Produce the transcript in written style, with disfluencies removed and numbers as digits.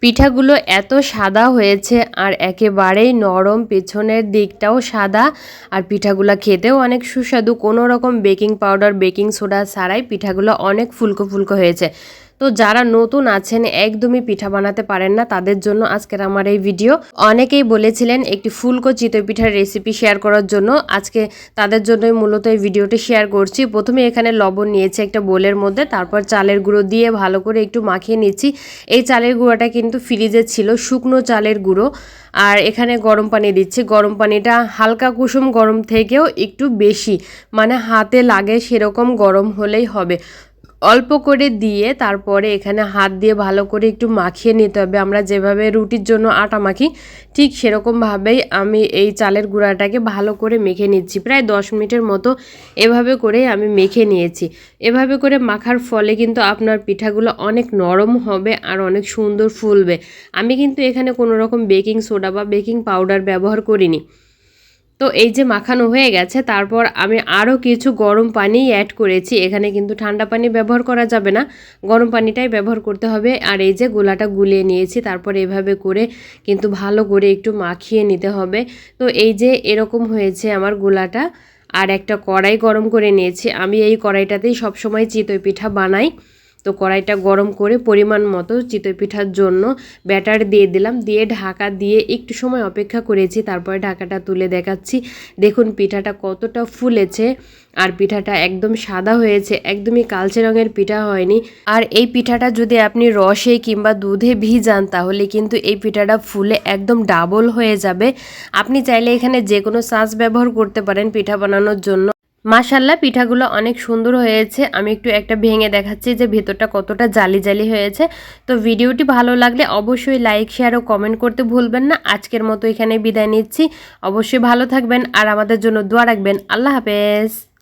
পিঠাগুলো এত সাদা হয়েছে আর একেবারেই নরম, পেছনের দিকটাও সাদা। আর পিঠাগুলো খেতেও অনেক সুস্বাদু, কোনো রকম বেকিং পাউডার বেকিং সোডা ছাড়াই পিঠাগুলো অনেক ফুলকো ফুলকো হয়েছে। তো যারা নতুন আছেন, একদমই পিঠা বানাতে পারেন না, তাদের জন্য আজকের আমার এই ভিডিও। অনেকেই বলেছিলেন একটি ফুলকো চিতই পিঠার রেসিপি শেয়ার করার জন্য, আজকে তাদের জন্যই মূলত এই ভিডিওটি শেয়ার করছি। প্রথমে এখানে লবণ নিয়েছি একটা বোলের মধ্যে, তারপর চালের গুঁড়ো দিয়ে ভালো করে একটু মাখিয়ে নিচ্ছি। এই চালের গুঁড়োটা কিন্তু ফ্রিজে ছিল, শুকনো চালের গুঁড়ো। আর এখানে গরম পানি দিচ্ছি, গরম পানিটা হালকা কুসুম গরম থেকেও একটু বেশি, মানে হাতে লাগে সেরকম গরম হলেই হবে। অল্প করে দিয়ে তারপরে এখানে হাত দিয়ে ভালো করে একটু মাখিয়ে নিতে হবে। আমরা যেভাবে রুটির জন্য আটা মাখি ঠিক সেরকমভাবেই আমি এই চালের গুঁড়াটাকে ভালো করে মেখে নিচ্ছি। প্রায় 10 মিনিটের মতো এভাবে করে আমি মেখে নিয়েছি। এভাবে করে মাখার ফলে কিন্তু আপনার পিঠাগুলো অনেক নরম হবে আর অনেক সুন্দর ফুলবে। আমি কিন্তু এখানে কোনো রকম বেকিং সোডা বা বেকিং পাউডার ব্যবহার করিনি। তো এই যে মাখানো হয়ে গেছে, তারপর আমি আরও কিছু গরম পানি অ্যাড করেছি। এখানে কিন্তু ঠান্ডা পানি ব্যবহার করা যাবে না, গরম পানিটাই ব্যবহার করতে হবে। আর এই যে গোলাটা গুলিয়ে নিয়েছি, তারপর এভাবে করে কিন্তু ভালো করে একটু মাখিয়ে নিতে হবে। তো এই যে এরকম হয়েছে আমার গোলাটা। আর একটা কড়াই গরম করে নিয়েছি, আমি এই কড়াইটাতেই সবসময় চিতই পিঠা বানাই। তো কড়াইটা গরম করে পরিমাণ মতো চিতই পিঠার জন্য ব্যাটার দিয়ে দিলাম, দিয়ে ঢাকা দিয়ে একটু সময় অপেক্ষা করেছি। তারপরে ঢাকাটা তুলে দেখাচ্ছি, দেখুন পিঠাটা কতটা ফুলেছে আর পিঠাটা একদম সাদা হয়েছে, একদমই কালচে রঙের পিঠা হয়নি। আর এই পিঠাটা যদি আপনি রসে কিংবা দুধে ভিজান তাহলে কিন্তু এই পিঠাটা ফুলে একদম ডাবল হয়ে যাবে। আপনি চাইলে এখানে যে কোনো ছাঁচ ব্যবহার করতে পারেন পিঠা বানানোর জন্য। মাশাল্লাহ পিঠাগুলো অনেক সুন্দর হয়েছে। আমি একটু একটা ভেঙে দেখাচ্ছি যে ভেতরটা কতটা জালি জালি হয়েছে। তো ভিডিওটি ভালো লাগলে অবশ্যই লাইক শেয়ার ও কমেন্ট করতে ভুলবেন না। আজকের মতো এখানে বিদায় নিচ্ছি। অবশ্যই ভালো থাকবেন আর আমাদের জন্য দোয়া রাখবেন। আল্লাহ হাফেজ।